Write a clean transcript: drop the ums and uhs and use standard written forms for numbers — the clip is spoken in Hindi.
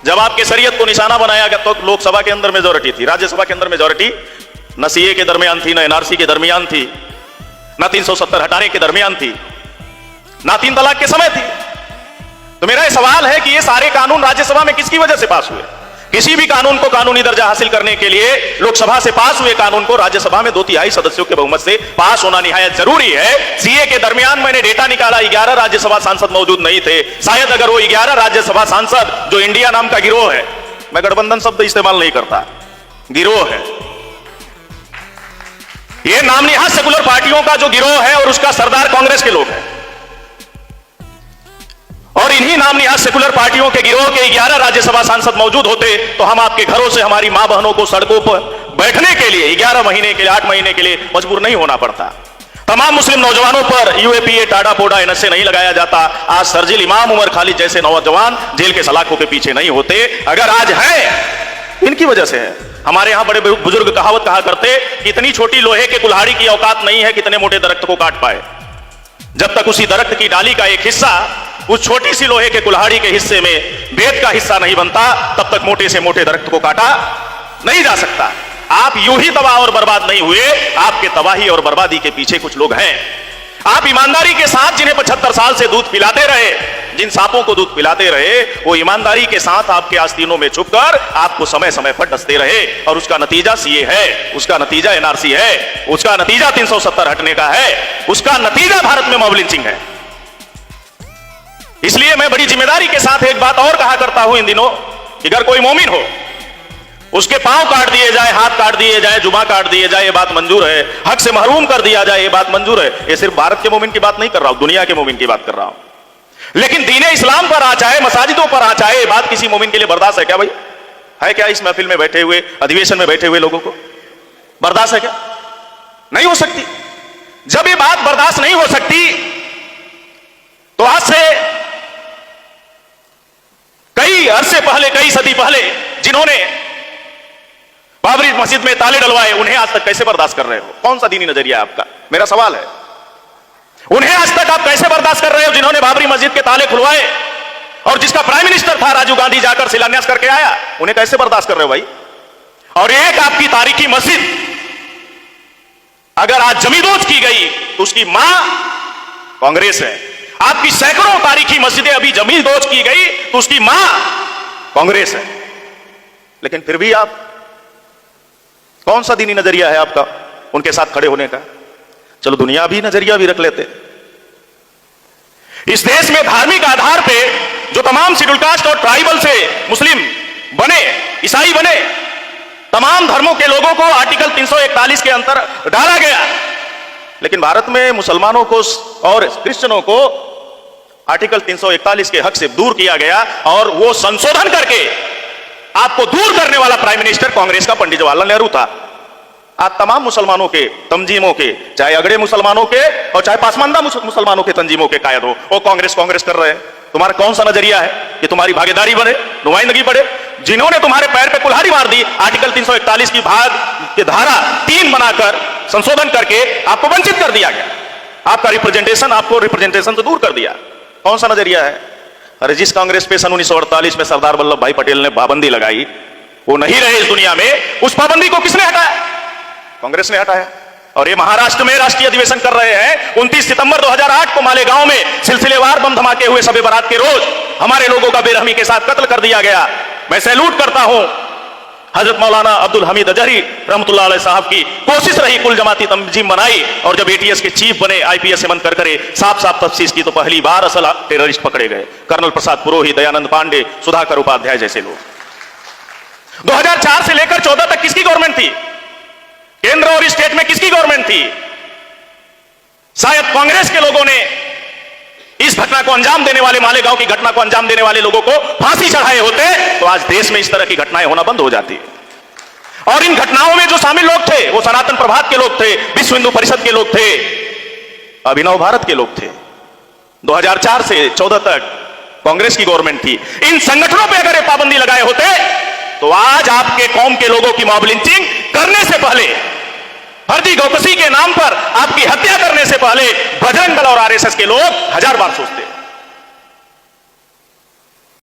जब आपके शरीयत को निशाना बनाया गया तो लोकसभा के अंदर मेजोरिटी थी, राज्यसभा के अंदर मेजोरिटी न सीए के दरमियान थी, न एनआरसी के दरमियान थी, न 370 हटाने के दरमियान थी, न 3 तलाक के समय थी। तो मेरा सवाल है कि ये सारे कानून राज्यसभा में किसकी वजह से पास हुए? किसी भी कानून को कानूनी दर्जा हासिल करने के लिए लोकसभा से पास हुए कानून को राज्यसभा में 2/3 सदस्यों के बहुमत से पास होना निहायत जरूरी है। सीए के दरमियान मैंने डेटा निकाला, 11 राज्यसभा सांसद मौजूद नहीं थे। शायद अगर वो 11 राज्यसभा सांसद, जो इंडिया नाम का गिरोह है, मैं गठबंधन शब्द इस्तेमाल नहीं करता, गिरोह है, ये नामनिहाद सेकुलर पार्टियों का जो गिरोह है और उसका सरदार कांग्रेस के लोग हैं, और इन्हीं नामनिहाद सेकुलर पार्टियों के गिरोह के 11 राज्यसभा सांसद मौजूद होते तो हम आपके घरों से हमारी मां बहनों को सड़कों पर बैठने के लिए 11 महीने के लिए, 8 महीने के लिए मजबूर नहीं होना पड़ता। तमाम मुस्लिम नौजवानों पर यूएपीए, टाडा पोडा, एनएसए नहीं लगाया जाता। आज सरजिल इमाम, उमर खालिद जैसे नौजवान जेल के सलाखों के पीछे नहीं होते। अगर आज है, इनकी वजह से है। हमारे यहां बड़े बुजुर्ग कहावत कहा करते कि इतनी छोटी लोहे के कुल्हाड़ी की औकात नहीं है कितने मोटे दरख्त को काट पाए। जब तक उसी दरख्त की डाली का एक हिस्सा उस छोटी सी लोहे के कुल्हाड़ी के हिस्से में बेत का हिस्सा नहीं बनता, तब तक मोटे से मोटे दरख्त को काटा नहीं जा सकता। आप यूं ही तबाह और बर्बाद नहीं हुए, आपके तबाही और बर्बादी के पीछे कुछ लोग हैं। आप ईमानदारी के साथ जिन्हें 75 साल से दूध पिलाते रहे, जिन सांपों को दूध पिलाते रहे, वो ईमानदारी के साथ आपके आस्तीनों में छुपकर आपको समय समय पर डसते रहे, और उसका नतीजा सीए है, उसका नतीजा एनआरसी है, उसका नतीजा 370 हटने का है, उसका नतीजा भारत में मॉब लिंचिंग है। इसलिए मैं बड़ी जिम्मेदारी के साथ एक बात और कहा करता हूं इन दिनों कि अगर कोई मोमिन हो, उसके पांव काट दिए जाए, हाथ काट दिए जाए, जुमा काट दिए जाए, ये बात मंजूर है। हक से महरूम कर दिया जाए, ये बात मंजूर है। ये सिर्फ भारत के मोमिन की बात नहीं कर रहा हूं, दुनिया के मोमिन की बात कर रहा हूं। लेकिन दीने इस्लाम पर आ जाए, मसाजिदों पर आ जाए, ये बात किसी मोमिन के लिए बर्दाश्त है क्या भाई? है क्या इस महफिल में बैठे हुए, अधिवेशन में बैठे हुए लोगों को बर्दाश्त है क्या? नहीं हो सकती। जब ये बात बर्दाश्त नहीं हो सकती तो आज से कई अरसे पहले, कई सदी पहले जिन्होंने बाबरी मस्जिद में ताले डलवाए, उन्हें आज तक कैसे बर्दाश्त कर रहे हो? कौन सा दीनी नजरिया है आपका? मेरा सवाल है, उन्हें आज तक आप कैसे बर्दाश्त कर रहे हो जिन्होंने बाबरी मस्जिद के ताले खुलवाए और जिसका प्राइम मिनिस्टर था राजीव गांधी, जाकर शिलान्यास करके आया? उन्हें कैसे बर्दाश्त कर रहे हो भाई? और एक आपकी तारीखी मस्जिद अगर आज जमींदोज की गई तो उसकी मां कांग्रेस है। आपकी सैकड़ों तारीखी मस्जिदें अभी जमींदोज की गई तो उसकी मां कांग्रेस है। लेकिन फिर भी आप, कौन सा दीनी नजरिया है आपका उनके साथ खड़े होने का? चलो दुनिया भी नजरिया भी रख लेते। इस देश में धार्मिक आधार पे जो तमाम शेड्यूल कास्ट और ट्राइबल से मुस्लिम बने, ईसाई बने, तमाम धर्मों के लोगों को आर्टिकल 341 के अंतर डाला गया। लेकिन भारत में मुसलमानों को और क्रिश्चियनों को आर्टिकल 341 के हक से दूर किया गया, और वो संशोधन करके आपको दूर करने वाला प्राइम मिनिस्टर कांग्रेस का पंडित जवाहरलाल नेहरू था। आज तमाम मुसलमानों के तंजीमों के, चाहे अगड़े मुसलमानों के और चाहे पासमानदा मुसलमानों के तंजीमों के कायद हो, वो कांग्रेस कर रहे हैं। तुम्हारा कौन सा नजरिया है कि तुम्हारी भागीदारी बने, नुमाइंदगी बढ़े? जिन्होंने तुम्हारे पैर पे कुल्हाड़ी मार दी, आर्टिकल 341 की भाग की धारा 3 बनाकर संशोधन करके आपको वंचित कर दिया गया, आपका रिप्रेजेंटेशन, आपको रिप्रेजेंटेशन से दूर कर दिया। कौन सा नजरिया है? अरे जिस कांग्रेस पे सन 1948 में सरदार वल्लभ भाई पटेल ने पाबंदी लगाई, वो नहीं रहे इस दुनिया में। उस पाबंदी को किसने हटाया? कांग्रेस ने हटाया। और ये महाराष्ट्र में राष्ट्रीय अधिवेशन कर रहे हैं। 29 सितंबर 2008 को मालेगांव में सिलसिलेवार बम धमाके हुए, शब बारात के रोज हमारे लोगों का बेरहमी के साथ कत्ल कर दिया गया। मैं सैल्यूट करता हूं हजरत मौलाना अब्दुल हमीद अजहरी रहमतुल्लाह अलैह साहब की कोशिश रही, कुल जमाती तंजीम बनाई, और जब एटीएस के चीफ बने, आईपीएस से मन कर करे साफ साफ तफ्सीस की, तो पहली बार असल टेररिस्ट पकड़े गए। कर्नल प्रसाद पुरोहित, दयानंद पांडे, सुधाकर उपाध्याय जैसे लोग। 2004 से लेकर 14 तक किसकी गवर्नमेंट थी? केंद्र और स्टेट में किसकी गवर्नमेंट थी? शायद कांग्रेस के लोगों ने इस घटना को अंजाम देने वाले, मालेगांव की घटना को अंजाम देने वाले लोगों को फांसी चढ़ाए होते तो आज देश में इस तरह की घटनाएं होना बंद हो जाती। और इन घटनाओं में जो शामिल लोग थे वो सनातन प्रभात के लोग थे, विश्व हिंदू परिषद के लोग थे, अभिनव भारत के लोग थे। 2004 से 14 तक कांग्रेस की गवर्नमेंट थी। इन संगठनों पर अगर ये पाबंदी लगाए होते तो आज आपके कौम के लोगों की मॉब लिंचिंग करने से पहले, फर्जी गौकसी के नाम पर आपकी हत्या करने से पहले बजरंग दल और आरएसएस के लोग 1000 बार सोचते।